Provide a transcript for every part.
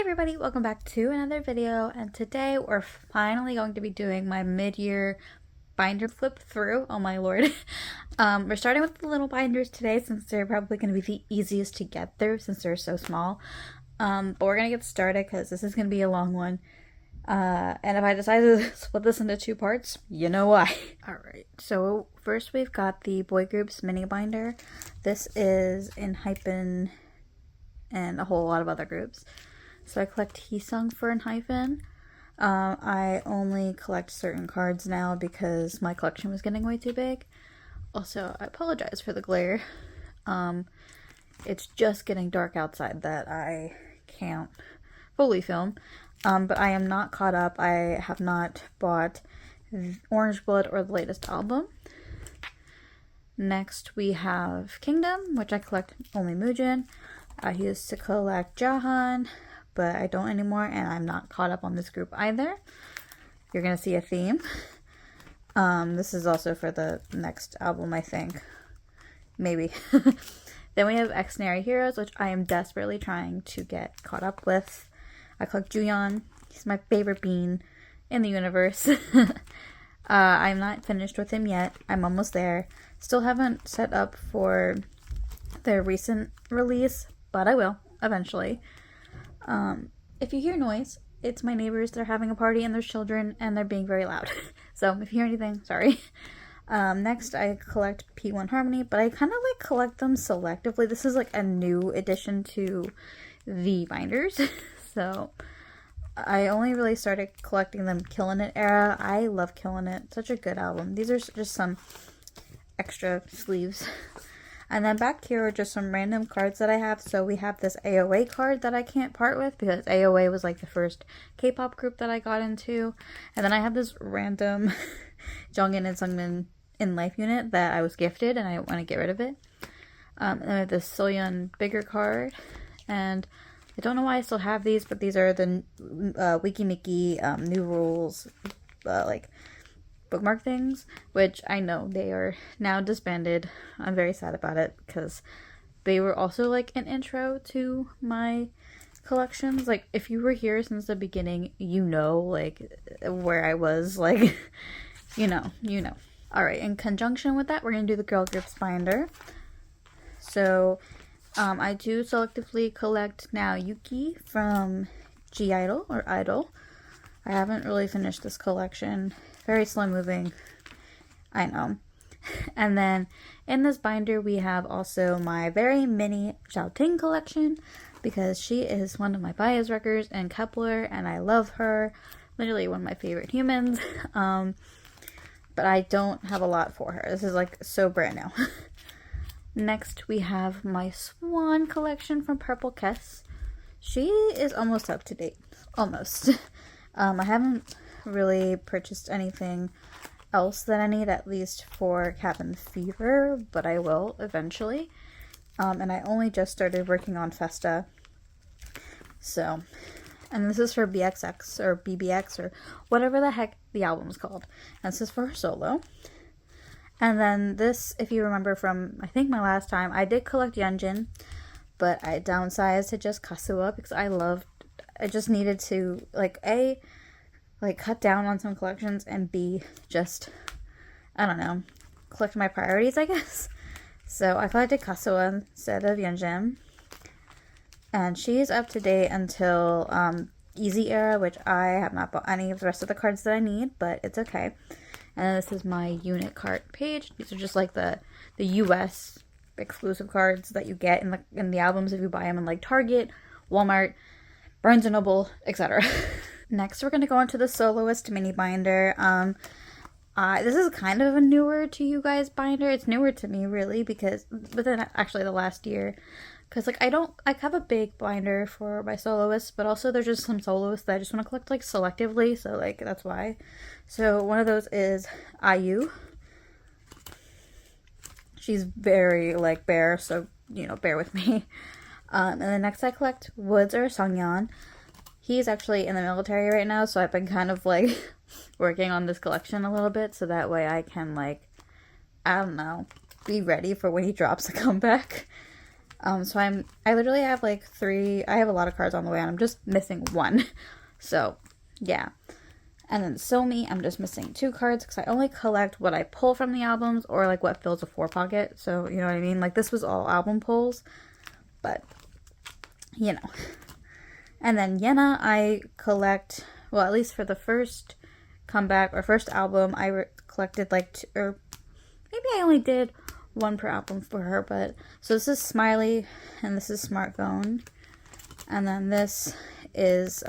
Everybody, welcome back to another video, and today we're finally going to be doing my mid-year binder flip through. Oh my lord. We're starting with the little binders today since they're probably going to be the easiest to get through since they're so small. But we're going to get started because this is going to be a long one. And if I decide to split this into two parts, you know why. Alright, so first we've got the Boy Groups mini binder. This is in Hyphen and a whole lot of other groups. So I collect Heesung for an Hyphen. I only collect certain cards now because my collection was getting way too big. Also, I apologize for the glare. It's just getting dark outside that I can't fully film. But I am not caught up. I have not bought Orange Blood or the latest album. Next we have Kingdom, which I collect only Mujin. I used to collect Jahan, but I don't anymore, and I'm not caught up on this group either. You're gonna see a theme. This is also for the next album, I think. Maybe. Then we have Extraordinary Heroes, which I am desperately trying to get caught up with. I collect Juyeon. He's my favorite bean in the universe. I'm not finished with him yet. I'm almost there. Still haven't set up for their recent release, but I will eventually. If you hear noise, it's my neighbors. They're having a party and there's children and they're being very loud. So if you hear anything, sorry. Next I collect P1 Harmony, but I kind of like collect them selectively. This is like a new addition to the binders. So I only really started collecting them Killin' It era. I love Killin' It. Such a good album. These are just some extra sleeves. And then back here are just some random cards that I have. So we have this AOA card that I can't part with because AOA was like the first K-pop group that I got into. And then I have this random Jongin and Sungmin in Life unit that I was gifted and I want to get rid of it. And then I have this Soyeon bigger card. And I don't know why I still have these, but these are the Wiki new rules like bookmark things, which I know they are now disbanded. I'm very sad about it because they were also like an intro to my collections. Like if you were here since the beginning, you know like where I was, like you know. Alright, in conjunction with that, we're gonna do the girl groups binder. So I do selectively collect now Yuki from G-Idol or Idol. I haven't really finished this collection. Very slow moving, I know. And then in this binder we have also my very mini Xiaoting collection because she is one of my bias wreckers and Kepler and I love her. Literally one of my favorite humans. But I don't have a lot for her. This is like so brand new. Next we have my Swan collection from Purple Kiss. She is almost up to date. Almost. I haven't really purchased anything else that I need, at least for Cabin Fever, but I will eventually. And I only just started working on Festa. So, and this is for BXX or BBX or whatever the heck the album's called. And this is for her solo. And then this, if you remember from, I think my last time, I did collect Yeonjin, but I downsized to just Kasua because I just needed to, cut down on some collections and B, just, I don't know, collect my priorities, I guess. So I collected Kasua instead of Yeonjin. And she's up to date until Easy Era, which I have not bought any of the rest of the cards that I need, but it's okay. And this is my unit card page. These are just like the US exclusive cards that you get in the albums if you buy them in like Target, Walmart, Barnes & Noble, etc. Next, we're going to go into the Soloist mini binder. This is kind of a newer to you guys binder. It's newer to me, really, because within actually the last year. Because, like, I have a big binder for my soloists, but also there's just some soloists that I just want to collect, like, selectively. So, like, that's why. So, one of those is IU. She's very, like, bare, so, you know, bear with me. And then next I collect Woods or Sungyeon. He's actually in the military right now, so I've been kind of, like, working on this collection a little bit, so that way I can, like, I don't know, be ready for when he drops a comeback. So I literally have like I have a lot of cards on the way and I'm just missing one. So yeah. And then So Me, I'm just missing 2 cards because I only collect what I pull from the albums or like what fills a 4 pocket. So you know what I mean? Like this was all album pulls, but you know. And then Yenna, I collect, well, at least for the first comeback or first album, I collected like or maybe I only did 1 per album for her, but so this is Smiley and this is Smartphone, and then this is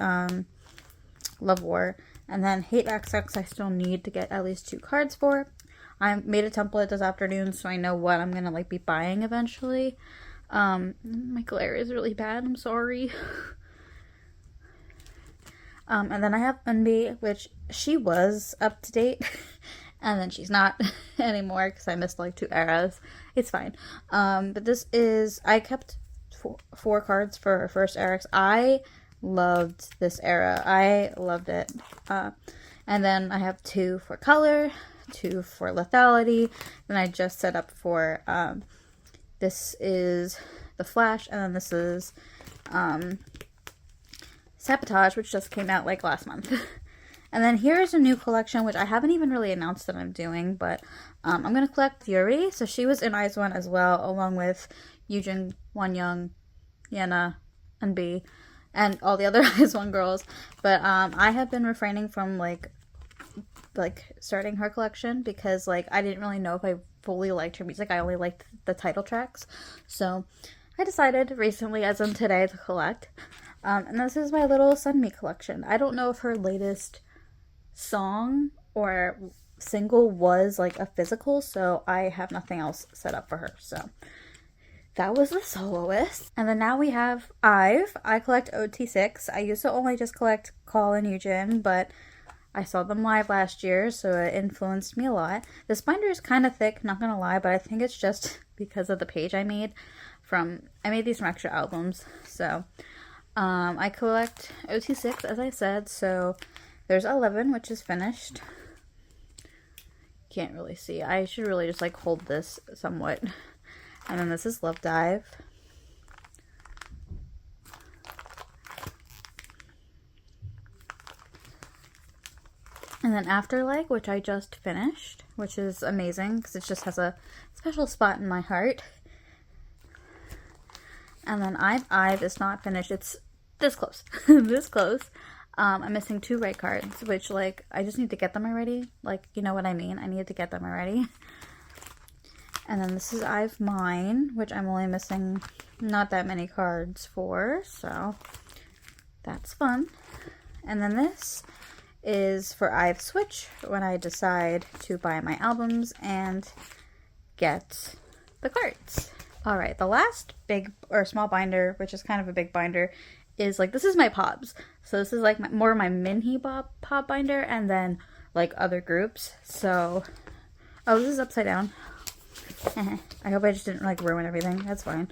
Love War, and then Hate XX I still need to get at least 2 cards for. I made a template this afternoon so I know what I'm gonna like be buying eventually. My glare is really bad, I'm sorry. And then I have Unbi, which she was up to date and then she's not anymore because I missed like 2 eras. It's fine. But this is, I kept 4 cards for first era. I loved this era. I loved it. And then I have 2 for color, 2 for lethality. Then I just set up for, this is the Flash, and then this is Sabotage, which just came out like last month. And then here's a new collection, which I haven't even really announced that I'm doing, but I'm going to collect Yuri. So she was in Eyes One as well, along with Yujin, Wonyoung, Yenna, and B, and all the other Eyes One girls. But I have been refraining from like starting her collection because like I didn't really know if I fully liked her music. I only liked the title tracks. So I decided recently, as in today, to collect. And this is my little Sunmi collection. I don't know if her latest song or single was like a physical, so I have nothing else set up for her. So that was the soloist. And then now we have IVE. I collect OT6. I used to only just collect Call and Yujin, but I saw them live last year, so it influenced me a lot. This binder is kind of thick, not gonna lie, but I think it's just because of the page I made these from extra albums. So I collect OT6, as I said, so there's 11, which is finished. Can't really see. I should really just like hold this somewhat. And then this is Love Dive. And then Afterlife, which I just finished, which is amazing because it just has a special spot in my heart. And then IVE is not finished. It's this close. This close. I'm missing 2 right cards, which, like, I just need to get them already. Like, you know what I mean? I need to get them already. And then this is IVE Mine, which I'm only missing not that many cards for, so that's fun. And then this is for IVE Switch, when I decide to buy my albums and get the cards. Alright, the last big, or small binder, which is kind of a big binder, is like, this is my pobs. So this is like more my Minhee pop binder, and then like other groups. So, oh, this is upside down. I hope I just didn't like ruin everything. That's fine.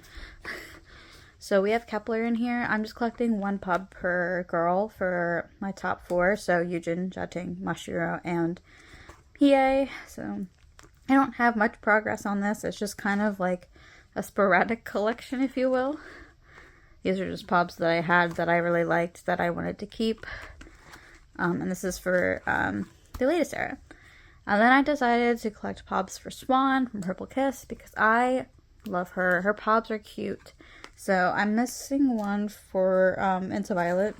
So we have Kepler in here. I'm just collecting 1 pub per girl for my top 4. So Yujin, Jating, Mashiro, and Hiei. So I don't have much progress on this. It's just kind of like a sporadic collection, if you will. These are just pops that I had that I really liked that I wanted to keep. And this is for the latest era. And then I decided to collect pops for Swan from Purple Kiss because I love her. Her pops are cute. So I'm missing 1 for Into Violet.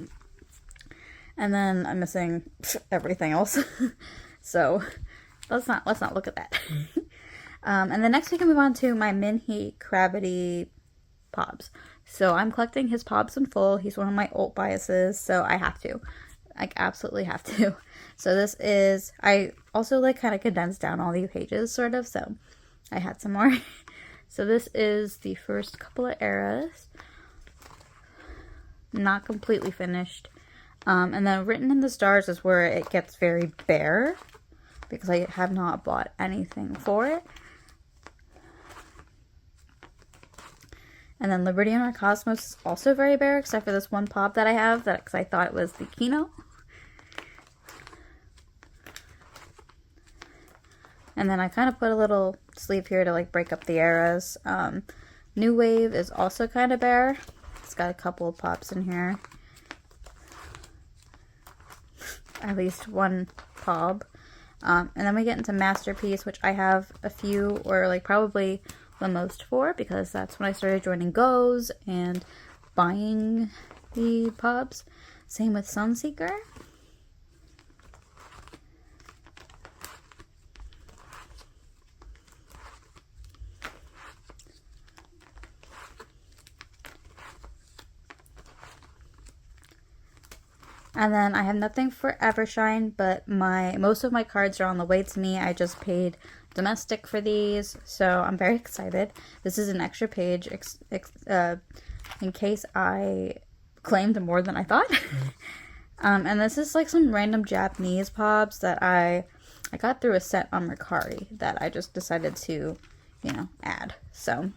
And then I'm missing everything else. So let's not look at that. And then next we can move on to my Minhee Gravity Pobs. So I'm collecting his Pobs in full. He's one of my alt biases, so I have to. I absolutely have to. So this is, I also like kind of condensed down all the pages sort of, so I had some more. So this is the first couple of eras. Not completely finished. And then Written in the Stars is where it gets very bare because I have not bought anything for it. And then Liberty in Our Cosmos is also very bare, except for this 1 pop that I have, because I thought it was the Kino. And then I kind of put a little sleeve here to like break up the eras. New Wave is also kind of bare. It's got a couple of pops in here. At least one pop. And then we get into Masterpiece, which I have a few, or like probably the most for, because that's when I started joining Goes and buying the pubs. Same with Sunseeker. And then I have nothing for Evershine, but most of my cards are on the way to me. I just paid domestic for these, so I'm very excited. This is an extra page in case I claimed more than I thought. And this is like some random Japanese pops that I got through a set on Mercari that I just decided to, add. So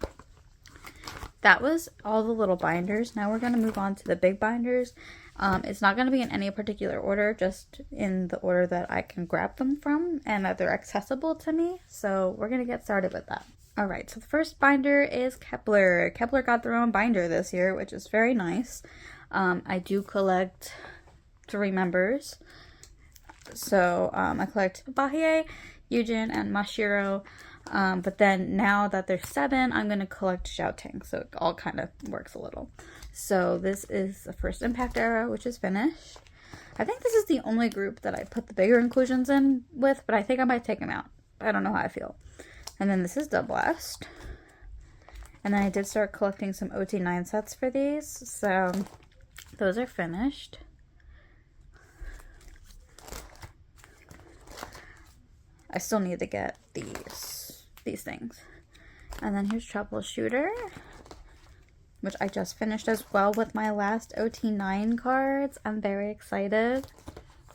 that was all the little binders. Now we're going to move on to the big binders. It's not going to be in any particular order, just in the order that I can grab them from and that they're accessible to me. So we're going to get started with that. All right, so the first binder is Kepler. Kepler got their own binder this year, which is very nice. I do collect 3 members. So I collect Bahie, Yujin, and Mashiro. But then now that there's 7, I'm going to collect Xiaoting. So it all kind of works a little. So this is the first Impact Era, which is finished. I think this is the only group that I put the bigger inclusions in with, but I think I might take them out. I don't know how I feel. And then this is Doublast. And then I did start collecting some OT9 sets for these. So those are finished. I still need to get these things. And then here's Troubleshooter, which I just finished as well with my last OT9 cards. I'm very excited.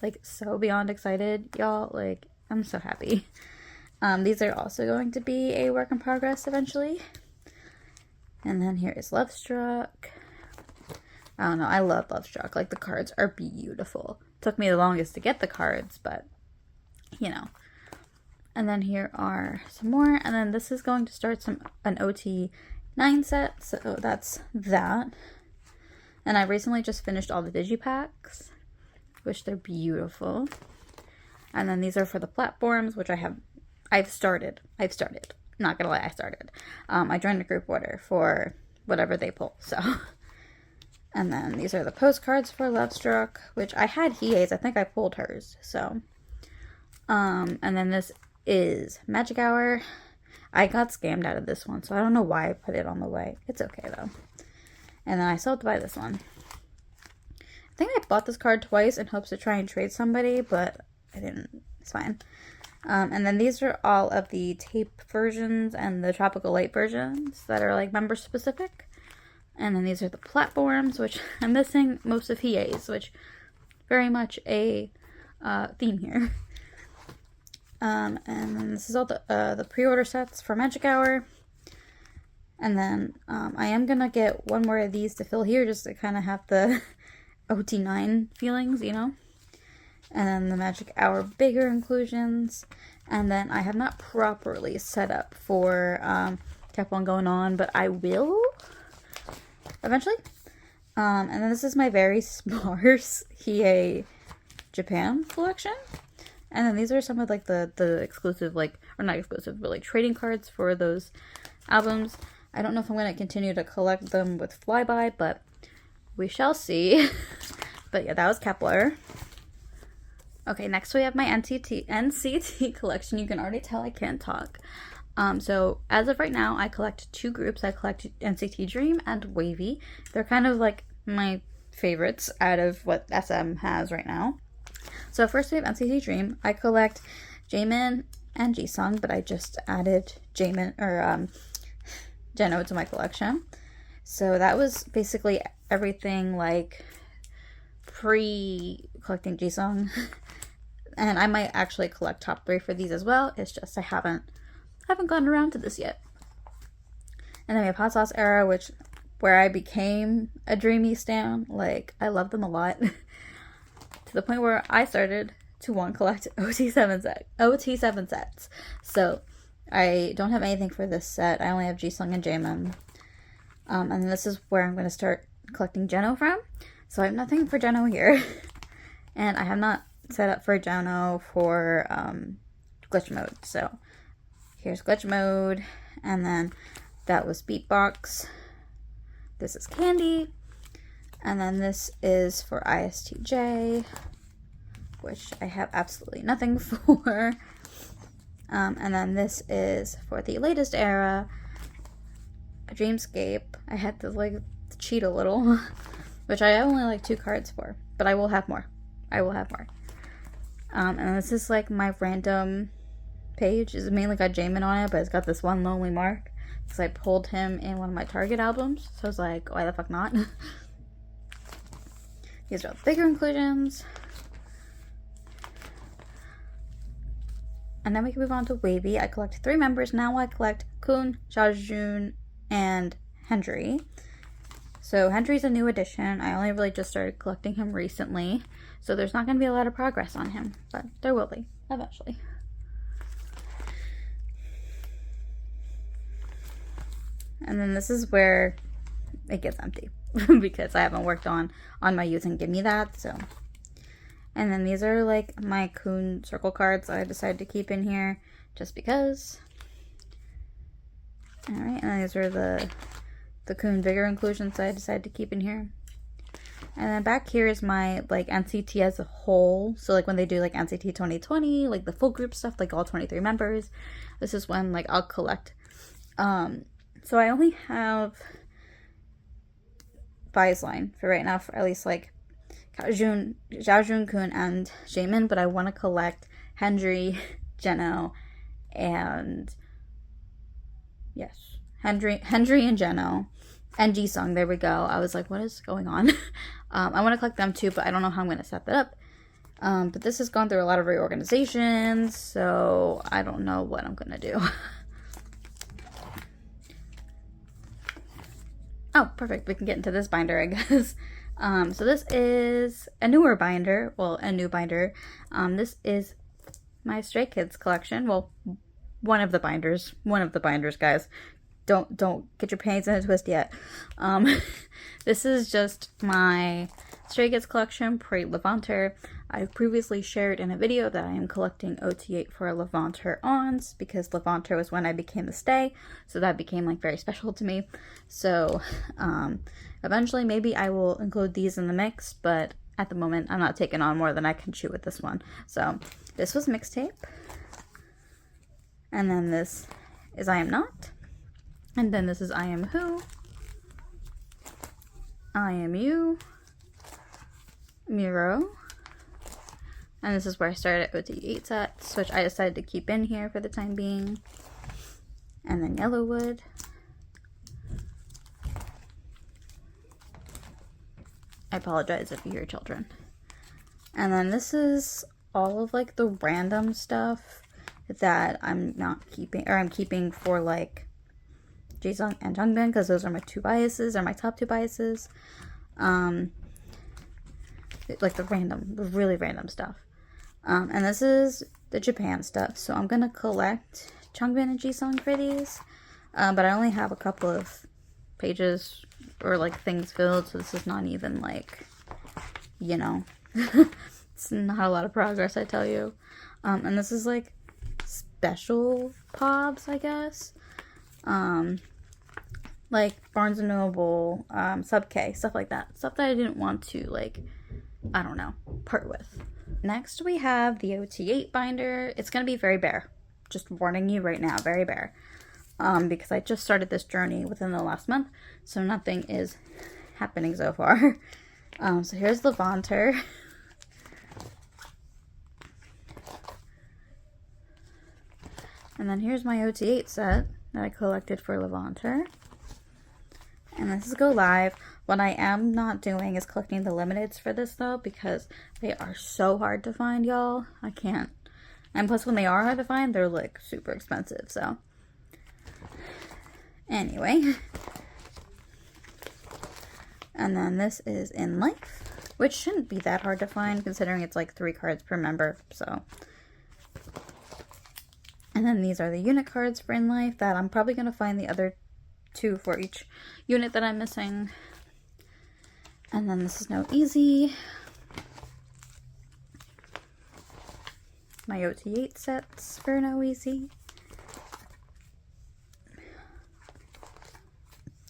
Like, so beyond excited, y'all. Like, I'm so happy. These are also going to be a work in progress eventually. And then here is Lovestruck. I don't know, I love Lovestruck. Like, the cards are beautiful. Took me the longest to get the cards, but, And then here are some more. And then this is going to start an OT9 set. So that's that. And I recently just finished all the digipacks, which they're beautiful. And then these are for the platforms, which I've started. Not gonna lie, I started. I joined a group order for whatever they pull, so. And then these are the postcards for Lovestruck, which I had Hiei's. I think I pulled hers, so. And then this is Magic Hour. I got scammed out of this one, so I don't know why I put it on the way. It's okay, though. And then I still have to buy this one. I think I bought this card twice in hopes to try and trade somebody, but I didn't. It's fine. And then these are all of the tape versions and the Tropical Light versions that are like member specific. And then these are the platforms, which I'm missing most of Hiei's, which very much a theme here. And then this is all the pre-order sets for Magic Hour. And then I am going to get one more of these to fill here just to kind of have the OT9 feelings, And then the Magic Hour bigger inclusions. And then I have not properly set up for Kept On Going On, but I will eventually. And then this is my very sparse Hiei Japan collection. And then these are some of like the exclusive, or not exclusive, but like trading cards for those albums. I don't know if I'm going to continue to collect them with Flyby, but we shall see. But yeah, that was Kepler. Okay, next we have my NCT collection. You can already tell I can't talk. So as of right now, I collect 2 groups. I collect NCT Dream and Wavy. They're kind of like my favorites out of what SM has right now. So first we have NCT Dream. I collect Jaemin and Jisung, but I just added Jaemin or Jeno to my collection. So that was basically everything like pre-collecting Jisung. And I might actually collect top 3 for these as well. It's just I haven't gotten around to this yet. And then we have Hot Sauce Era, where I became a Dreamy stan. Like, I love them a lot. To the point where I started to want to collect OT7 sets. So I don't have anything for this set. I only have Jisung and Jaemin. And this is where I'm going to start collecting Geno from. So I have nothing for Geno here. And I have not set up for Geno for glitch mode. So here's glitch mode. And then that was beatbox. This is candy. And then this is for ISTJ, which I have absolutely nothing for. And then this is for the latest era, Dreamscape. I had to like cheat a little, which I have only like 2 cards for, but I will have more. I will have more. And this is like my random page. It's mainly got Jamin on it, but it's got this one lonely mark because I pulled him in one of my Target albums. So I was like, why the fuck not? These are all the bigger inclusions. And then we can move on to Wavy. I collect 3 members. Now I collect Kun, Xiaojun, and Hendry. So Hendry's a new addition. I only really just started collecting him recently. So there's not going to be a lot of progress on him. But there will be, eventually. And then this is where it gets empty. Because I haven't worked on my using Gimme That, so. And then these are like my Kun circle cards I decided to keep in here just because. Alright, and these are the Kun bigger inclusions I decided to keep in here. And then back here is my like NCT as a whole. So like when they do like NCT 2020, like the full group stuff, like all 23 members. This is when like I'll collect. So I only have Bi's line for right now, for at least like Xiaojun, Kun, and Jamin, but I want to collect Hendry, Geno, and yes, Hendry and Geno, and Jisung. There we go. I was like, what is going on? I want to collect them too, but I don't know how I'm going to set that up. But this has gone through a lot of reorganizations, so I don't know what I'm going to do. Oh, perfect. We can get into this binder, I guess. So this is a newer binder. Well, a new binder. This is my Stray Kids collection. Well, one of the binders. One of the binders, guys. Don't get your panties in a twist yet. This is just my Stray Kids collection, pre-Levanter. I've previously shared in a video that I am collecting OT8 for Levanter ons because Levanter was when I became the Stay, so that became like very special to me. So eventually maybe I will include these in the mix, but at the moment I'm not taking on more than I can chew with this one. So this was Mixtape, and then this is I Am Not, and then this is I Am Who, I Am You, Miro. And this is where I started OT8 sets, which I decided to keep in here for the time being. And then Yellowwood. I apologize if you hear children. And then this is all of like the random stuff that I'm not keeping, or I'm keeping for like Jisung and Jeongbin, because those are my 2 biases, or my top 2 biases. Like the really random stuff. And this is the Japan stuff. So I'm going to collect Changbin and Jisung for these. But I only have a couple of pages or like things filled. So this is not even like, you know, it's not a lot of progress, I tell you. And this is like special pobs, I guess. Like Barnes & Noble, Sub K, stuff like that. Stuff that I didn't want to like, I don't know, part with. Next we have the OT8 binder. It's going to be very bare. Just warning you right now, very bare. Because I just started this journey within the last month, so nothing is happening so far. So here's Levanter. And then here's my OT8 set that I collected for Levanter. And this is Go Live. What I am not doing is collecting the limiteds for this though, because they are so hard to find, y'all. I can't. And plus when they are hard to find, they're like super expensive, so. Anyway. And then this is In Life, which shouldn't be that hard to find considering it's like 3 cards per member, so. And then these are the unit cards for In Life that I'm probably going to find the other 2 for each unit that I'm missing. And then this is No Easy. My OT8 sets for No Easy.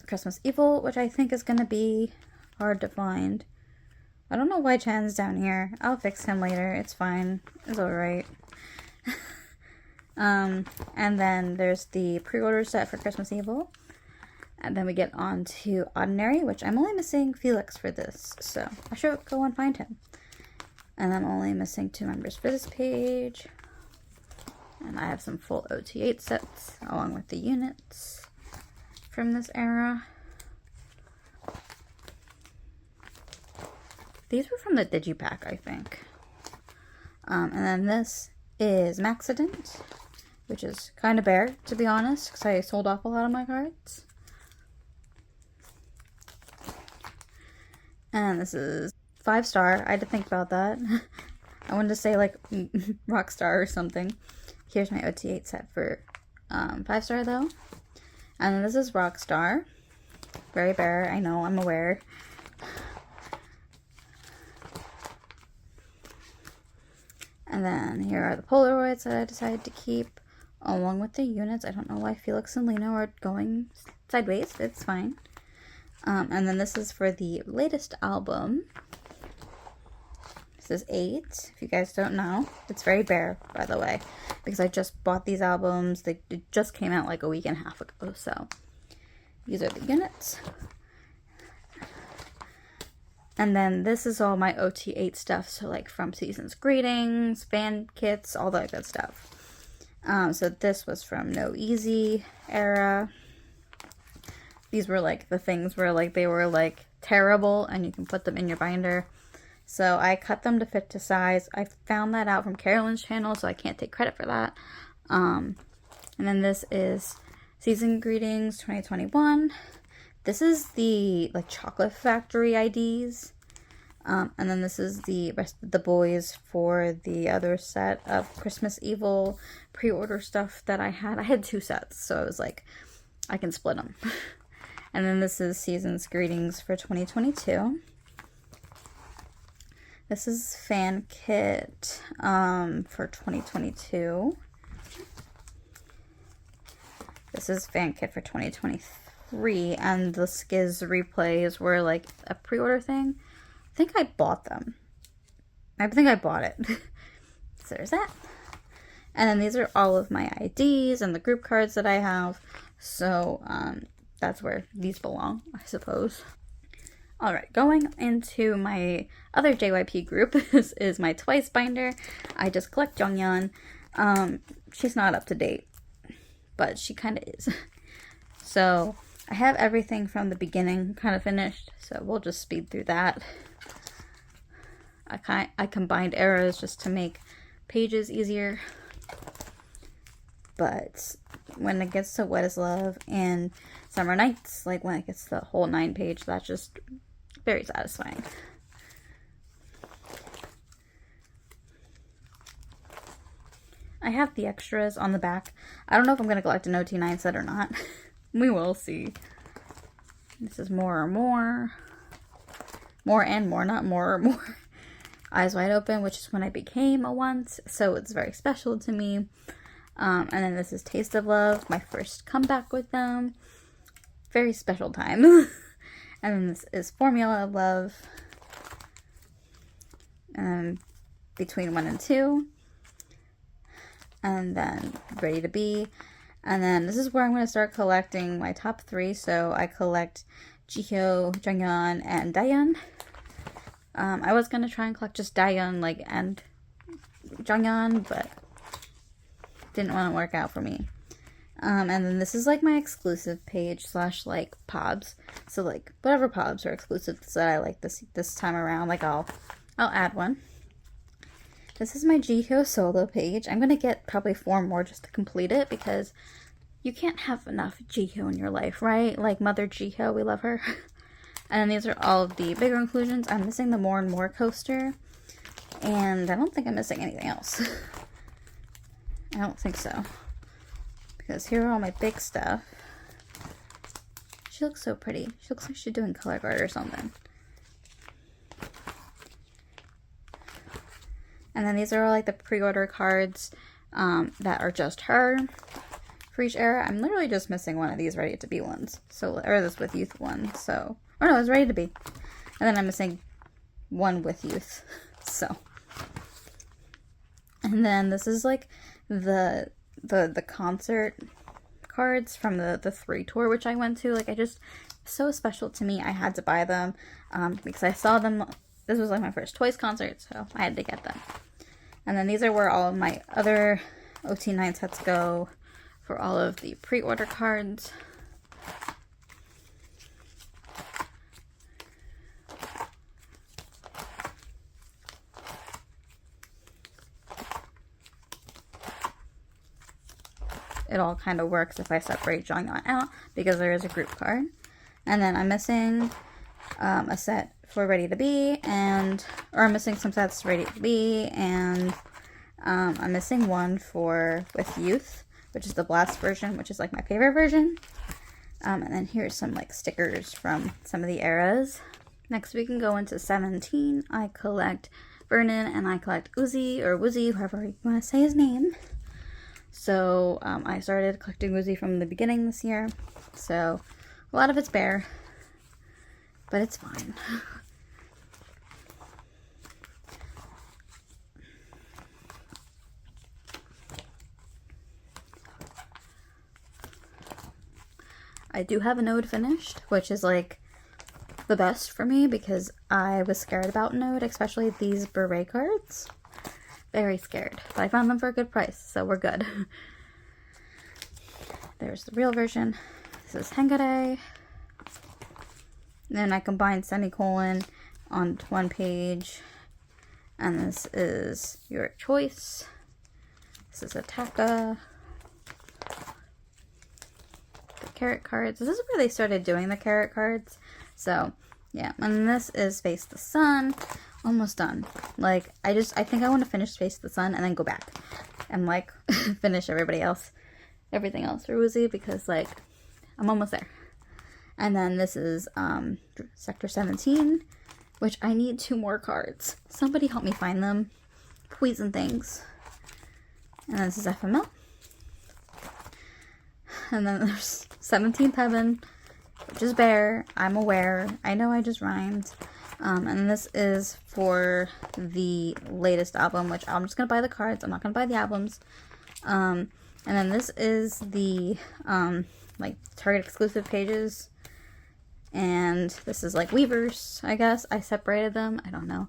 Christmas Evil, which I think is going to be hard to find. I don't know why Chan's down here. I'll fix him later. It's fine. It's alright. And then there's the pre-order set for Christmas Evil. And then we get on to Ordinary, which I'm only missing Felix for this. So I should go and find him. And I'm only missing 2 members for this page. And I have some full OT8 sets along with the units from this era. These were from the Digipack, I think. And then this is Maxident, which is kind of bare, to be honest, because I sold off a lot of my cards. And this is 5-star. I had to think about that. I wanted to say like Rockstar or something. Here's my OT8 set for 5-star though. And then this is Rockstar. Very bare, I know, I'm aware. And then here are the Polaroids that I decided to keep along with the units. I don't know why Felix and Lino are going sideways. It's fine. And then this is for the latest album. This is 8, if you guys don't know. It's very bare, by the way, because I just bought these albums. They just came out like a week and a half ago, so these are the units. And then this is all my OT8 stuff, so like from Season's Greetings, fan kits, all that good stuff. So this was from No Easy era. These were like the things where like they were like terrible and you can put them in your binder. So I cut them to fit to size. I found that out from Carolyn's channel, so I can't take credit for that. And then this is Season Greetings 2021. This is the like Chocolate Factory IDs. And then this is the rest of the boys for the other set of Christmas Evil pre-order stuff that I had. I had 2 sets, so I was like, I can split them. And then this is Season's Greetings for 2022. This is Fan Kit for 2022. This is Fan Kit for 2023. And the Skiz replays were like a pre-order thing. I think I bought them. I think I bought it. So there's that. And then these are all of my IDs and the group cards that I have. So that's where these belong, I suppose. Alright, going into my other JYP group. This is my Twice binder. I just collect Jonghyun. She's not up to date, but she kind of is. So I have everything from the beginning kind of finished, so we'll just speed through that. I combined eras just to make pages easier. But when it gets to Wet is Love and Summer Nights, like when it gets to the whole 9-page, that's just very satisfying. I have the extras on the back. I don't know if I'm going to collect an OT9 set or not. We will see. This is More or More. More and More, not More or More. Eyes Wide Open, which is when I became a once, so it's very special to me. And then this is Taste of Love, my first comeback with them. Very special time. And then this is Formula of Love. And Between 1 and 2. And then Ready to Be. And then this is where I'm going to start collecting my top 3. So I collect Jihyo, Jonghyun, and Daeyeon. I was going to try and collect just Daeyeon, like, and Jonghyun, but didn't want to work out for me. And then this is like my exclusive page / like pobs. So like whatever pobs are exclusive that I like this time around, like I'll add one. This is my Jihyo solo page. I'm gonna get probably 4 more just to complete it because you can't have enough Jihyo in your life, right? Like Mother Jihyo, we love her. And these are all of the bigger inclusions. I'm missing the More and More coaster, and I don't think I'm missing anything else. I don't think so. Because here are all my big stuff. She looks so pretty. She looks like she's doing color guard or something. And then these are all like the pre-order cards that are just her for each era. I'm literally just missing one of these ready to be ones. So, or this with youth one. So, or no, it's ready to be. And then I'm missing one with youth. So, and then this is like the concert cards from the 3 tour, which I went to. Like, I just, so special to me. I had to buy them because I saw them. This was like my first Toys concert, so I had to get them. And then these are where all of my other OT9 sets go for all of the pre-order cards. It all kind of works if I separate Jonghyun out because there is a group card. And then I'm missing a set for Ready to Be, or I'm missing some sets Ready to Be, and I'm missing one for with Youth, which is the Blast version, which is like my favorite version. And then here's some like stickers from some of the eras. Next we can go into 17. I collect Vernon and I collect Uzi, or Woozy, however you want to say his name. So I started collecting Woozy from the beginning this year. So a lot of it's bare, but it's fine. I do have a node finished, which is like the best for me because I was scared about node, especially these beret cards. Very scared, but I found them for a good price, so we're good. There's the real version. This is Hengare. Then I combined semicolon onto one page. And this is Your Choice. This is Ataka. The carrot cards. This is where they started doing the carrot cards. So, yeah. And this is Face the Sun. Almost done. Like, I think I want to finish Face the Sun and then go back. And, like, finish everything else for Woozy because, like, I'm almost there. And then this is Sector 17, which I need 2 more cards. Somebody help me find them. Please and thanks. And then this is FML. And then there's 17th Heaven, which is bare. I'm aware. I know I just rhymed. And this is for the latest album, which I'm just going to buy the cards. I'm not going to buy the albums. And then this is the, like, Target exclusive pages. And this is, like, Weavers, I guess. I separated them. I don't know.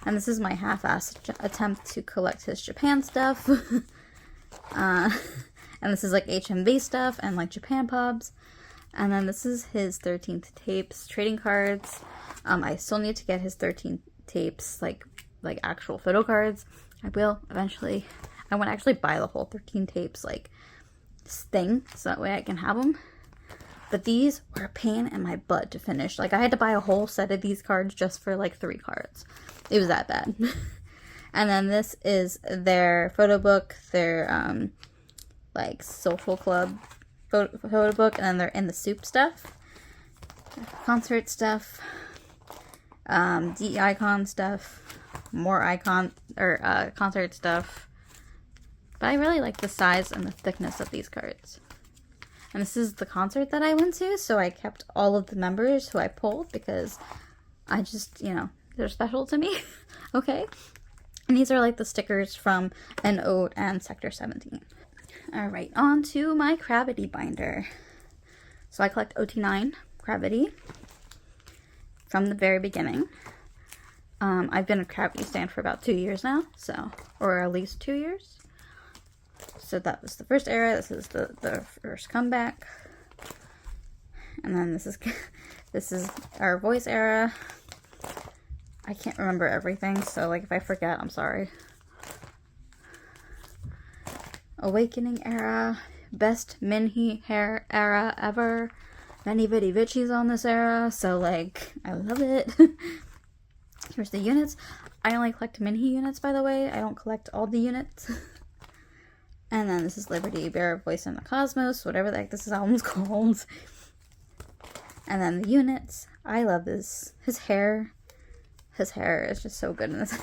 And this is my half-assed attempt to collect his Japan stuff. And this is, like, HMV stuff and, like, Japan pubs. And then this is his 13th tapes trading cards. I still need to get his 13th tapes, like actual photo cards. I will eventually. I want to actually buy the whole 13 tapes, like, thing, so that way I can have them. But these were a pain in my butt to finish. Like, I had to buy a whole set of these cards just for, like, 3 cards. It was that bad. And then this is their photo book, their, like, social club photo book, and then they're in the soup stuff, concert stuff, icon stuff, more icon, or, concert stuff. But I really like the size and the thickness of these cards. And this is the concert that I went to, so I kept all of the members who I pulled because I just, you know, they're special to me. Okay? And these are like the stickers from An Ode and Sector 17. Alright, on to my Gravity binder. So I collect OT9 Gravity from the very beginning. I've been a Gravity stan for about 2 years now, so, or at least 2 years. So that was the first era. This is the first comeback. And then this is our voice era. I can't remember everything, so like if I forget, I'm sorry. Awakening era. Best Minhee hair era ever. Many Vitty Vitchies on this era, so like I love it. Here's the units. I only collect Minhee units, by the way. I don't collect all the units. And then this is Liberty Bear, Voice in the Cosmos, whatever the heck this album's called. And then the units. I love this. His hair is just so good in this,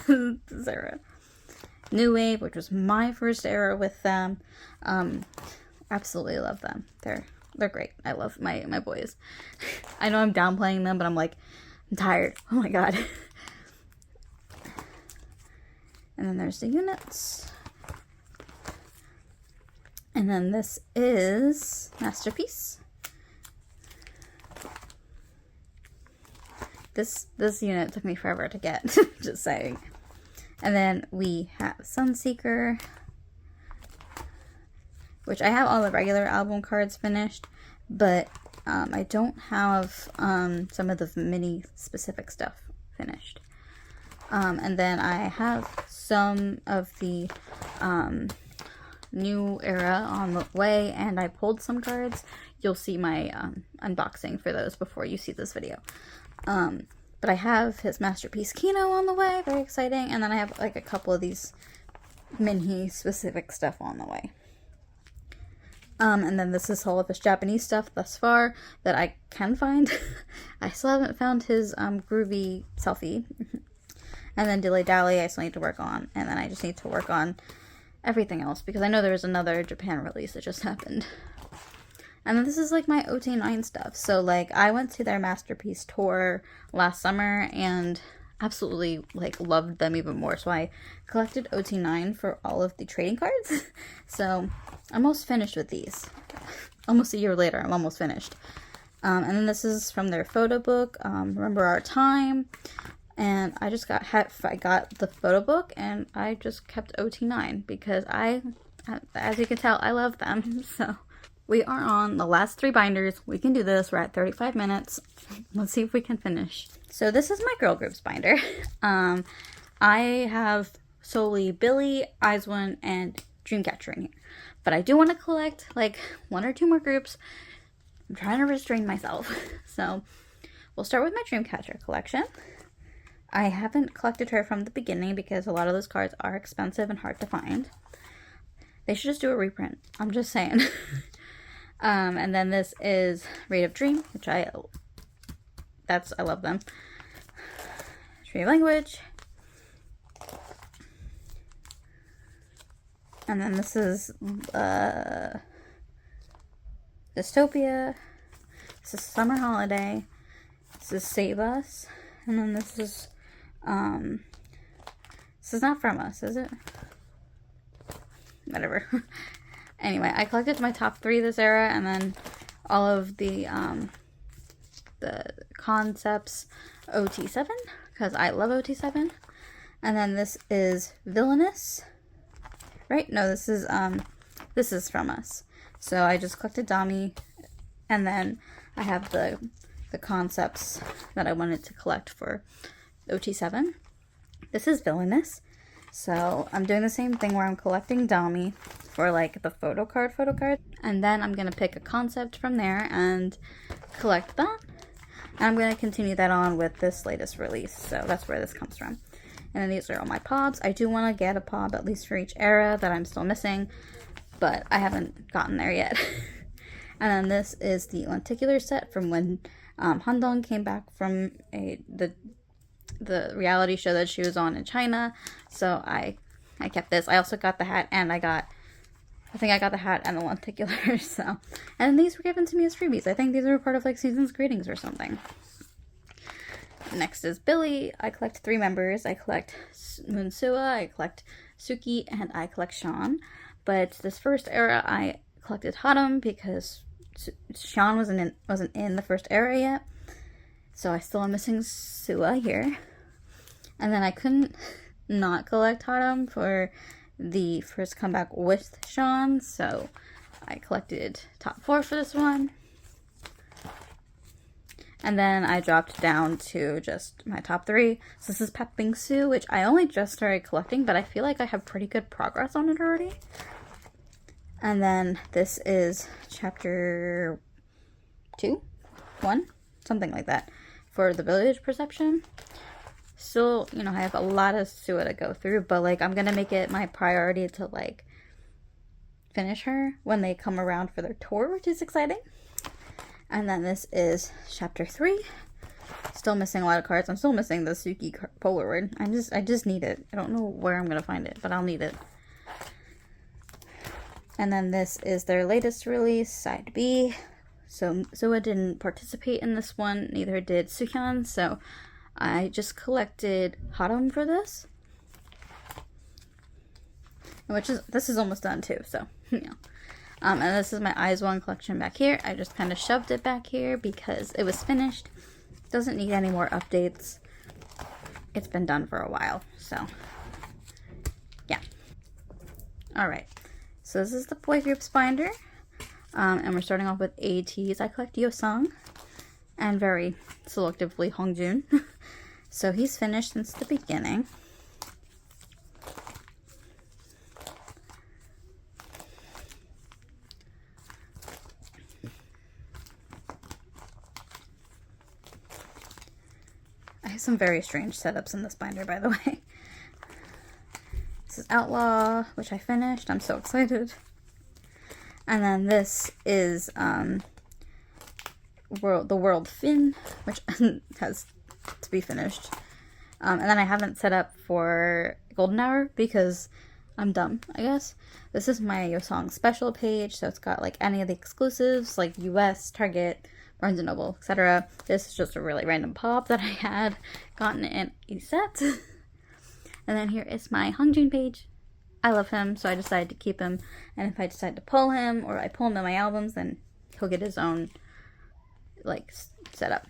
this era. New Wave, which was my first era with them. Absolutely love them. They're great. I love my boys. I know I'm downplaying them, but I'm like, I'm tired. Oh my god. And then there's the units. And then this is Masterpiece. This unit took me forever to get, just saying. And then we have Sunseeker, which I have all the regular album cards finished, but I don't have some of the mini specific stuff finished. And then I have some of the new era on the way, and I pulled some cards. You'll see my unboxing for those before you see this video. But I have his Masterpiece Kino on the way, very exciting, and then I have like a couple of these mini specific stuff on the way. And then this is all of his Japanese stuff thus far that I can find. I still haven't found his Groovy Selfie. And then Dilly Dally I still need to work on, and then I just need to work on everything else because I know there was another Japan release that just happened. And then this is like my OT9 stuff. So like I went to their Masterpiece tour last summer and absolutely like loved them even more. So I collected OT9 for all of the trading cards. So I'm almost finished with these. Almost a year later, I'm almost finished. And then this is from their photo book, Remember Our Time. And I just got the photo book and I just kept OT9 because as you can tell, I love them. So we are on the last 3 binders. We can do this. We're at 35 minutes. Let's see if we can finish. So this is my girl groups binder. I have solely Billy, Aizwan, and Dreamcatcher in here. But I do want to collect like 1 or 2 more groups. I'm trying to restrain myself. So we'll start with my Dreamcatcher collection. I haven't collected her from the beginning because a lot of those cards are expensive and hard to find. They should just do a reprint. I'm just saying. And then this is Rate of Dream, which I love them. Tree of Language. And then this is Dystopia. This is Summer Holiday. This is Save Us. And then this is not From Us, is it? Whatever. Anyway, I collected my top 3 this era, and then all of the concepts OT7, because I love OT7. And then this is Villainous. Right? No, this is From Us. So I just collected Dami, and then I have the concepts that I wanted to collect for OT7. This is Villainous. So I'm doing the same thing where I'm collecting Dami for like the photo card, and then I'm gonna pick a concept from there and collect that. And I'm gonna continue that on with this latest release. So that's where this comes from. And then these are all my pobs. I do want to get a pob at least for each era that I'm still missing, but I haven't gotten there yet. And then this is the lenticular set from when Handong came back from the reality show that she was on in China. So I kept this. I also got the hat, and I think I got the hat and the lenticular. So, and these were given to me as freebies. I think these are part of like season's greetings or something. Next is Billy. I collect 3 members. I collect Moonsua, I collect Suki, and I collect Sean. But this first era, I collected Harum because Sean wasn't in the first era yet. So I still am missing Sua here. And then I couldn't not collect Harum for the first comeback with Sean. So I collected top 4 for this one. And then I dropped down to just my top 3. So this is Pep Bingsu, which I only just started collecting, but I feel like I have pretty good progress on it already. And then this is chapter 2, 1, something like that, for the Village Perception. Still, you know, I have a lot of Sua to go through, but like I'm gonna make it my priority to like finish her when they come around for their tour, which is exciting. And then this is chapter 3. Still missing a lot of cards. I'm still missing the Suki Polaroid. I just need it. I don't know where I'm gonna find it, but I'll need it. And then this is their latest release, Side B. So Zoa didn't participate in this one, neither did Suhyun, so I just collected Haram for this. This is almost done too, so, you know. And this is my Eyes One collection back here. I just kind of shoved it back here because it was finished. Doesn't need any more updates. It's been done for a while, so, yeah. Alright, so this is the boy group's binder. And we're starting off with ATs. I collect Yeosang and very selectively Hongjun. So he's finished since the beginning. I have some very strange setups in this binder, by the way. This is Outlaw, which I finished. I'm so excited. And then this is the World Fin, which has to be finished. And then I haven't set up for Golden Hour because I'm dumb, I guess. This is my Yeosang special page, so it's got like any of the exclusives, like US, Target, Barnes & Noble, etc. This is just a really random pop that I had gotten in a set. And then here is my Hongjun page. I love him, so I decided to keep him. And if I decide to pull him, or I pull him in my albums, then he'll get his own, like, setup.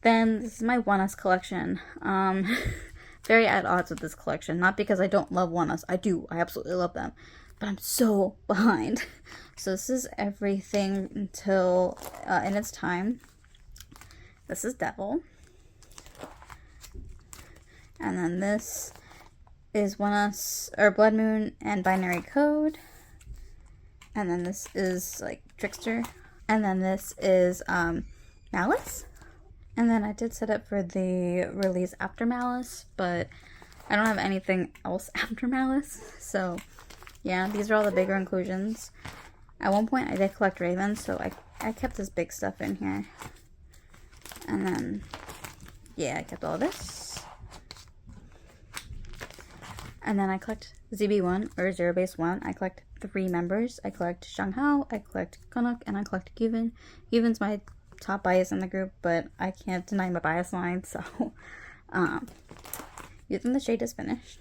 Then, this is my ONEUS collection. Very at odds with this collection. Not because I don't love ONEUS. I do. I absolutely love them. But I'm so behind. So this is everything until, in its time. This is Devil. And then this is ONEUS, or Blood Moon and Binary Code. And then this is like Trickster. And then this is Malice. And then I did set up for the release after Malice, but I don't have anything else after Malice. So yeah, these are all the bigger inclusions. At one point I did collect Raven, so I kept this big stuff in here. And then yeah, I kept all of this. And then I collect ZB1, or Zero Base 1. I collect 3 members. I collect Shanghao, I collect Konok, and I collect Gyven. Gyven's my top bias in the group, but I can't deny my bias line, so Youth the Shade is finished.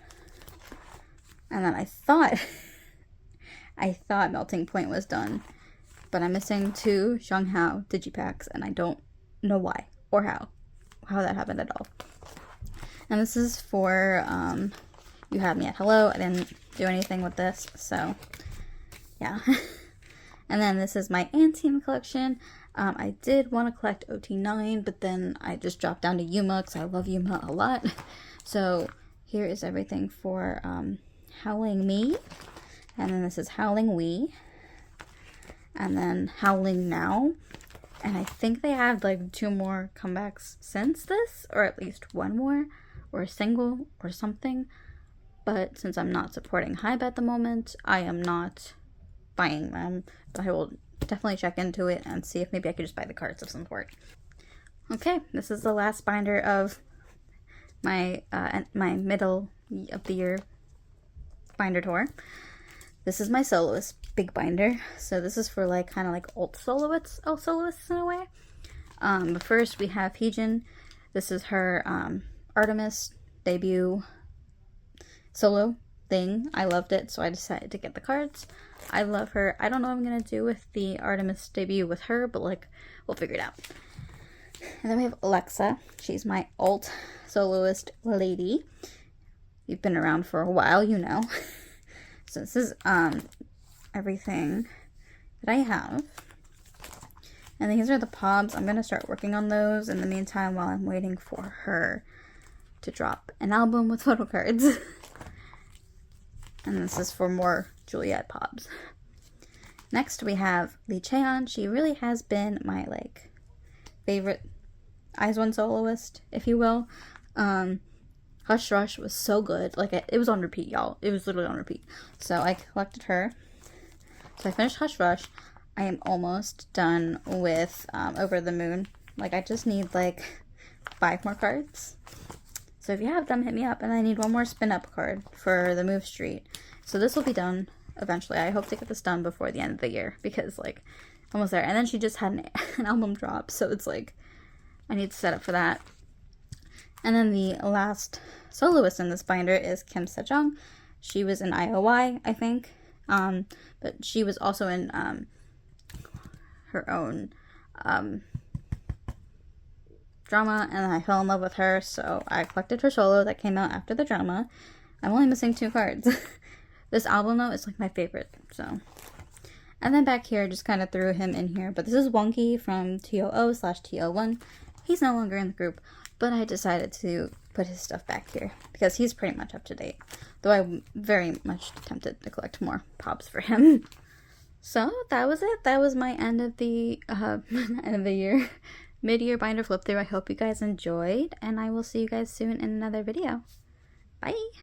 And then I thought Melting Point was done, but I'm missing 2 Shanghao Digipacks, and I don't know why or how that happened at all. And this is for You Had Me at Hello. I didn't do anything with this, so yeah. And then this is my Anteam collection. I did want to collect OT9, but then I just dropped down to Yuma because I love Yuma a lot. So here is everything for Howling Me. And then this is Howling We. And then Howling Now. And I think they had like 2 more comebacks since this, or at least 1 more, or a single, or something. But since I'm not supporting Hybe at the moment, I am not buying them. But I will definitely check into it and see if maybe I could just buy the cards of some sort. Okay, this is the last binder of my middle of the year binder tour. This is my soloist big binder. So this is for like kind of like alt soloists in a way. But first we have Heejin. This is her Artemis debut solo thing. I loved it, so I decided to get the cards. I love her. I don't know what I'm gonna do with the Artemis debut with her, but like we'll figure it out. And then we have Alexa. She's my alt soloist lady. You've been around for a while, you know. So this is everything that I have. And these are the pobs. I'm gonna start working on those in the meantime while I'm waiting for her to drop an album with photo cards. And this is for more Juliet pobs. Next we have Lee Cheon. She really has been my like favorite Eyes One soloist, if you will. Hush Rush was so good. Like it was on repeat, y'all. It was literally on repeat. So I collected her. So I finished Hush Rush. I am almost done with Over the Moon. Like, I just need like 5 more cards. So if you have them, hit me up. And I need one more spin up card for the Move Street. So this will be done eventually. I hope to get this done before the end of the year, because like almost there. And then she just had an album drop, so it's like I need to set up for that. And then the last soloist in this binder is Kim Sejong. She was in IOI, I think, but she was also in her own drama, and I fell in love with her, so I collected her solo that came out after the drama. I'm only missing 2 cards. This album, though, is like my favorite, so. And then back here, I just kind of threw him in here, but this is Wonky from TOO/TO1. He's no longer in the group, but I decided to put his stuff back here because he's pretty much up to date, though I'm very much tempted to collect more pops for him. So that was it. That was my end of the end of the year mid-year binder flip through. I hope you guys enjoyed, and I will see you guys soon in another video. Bye!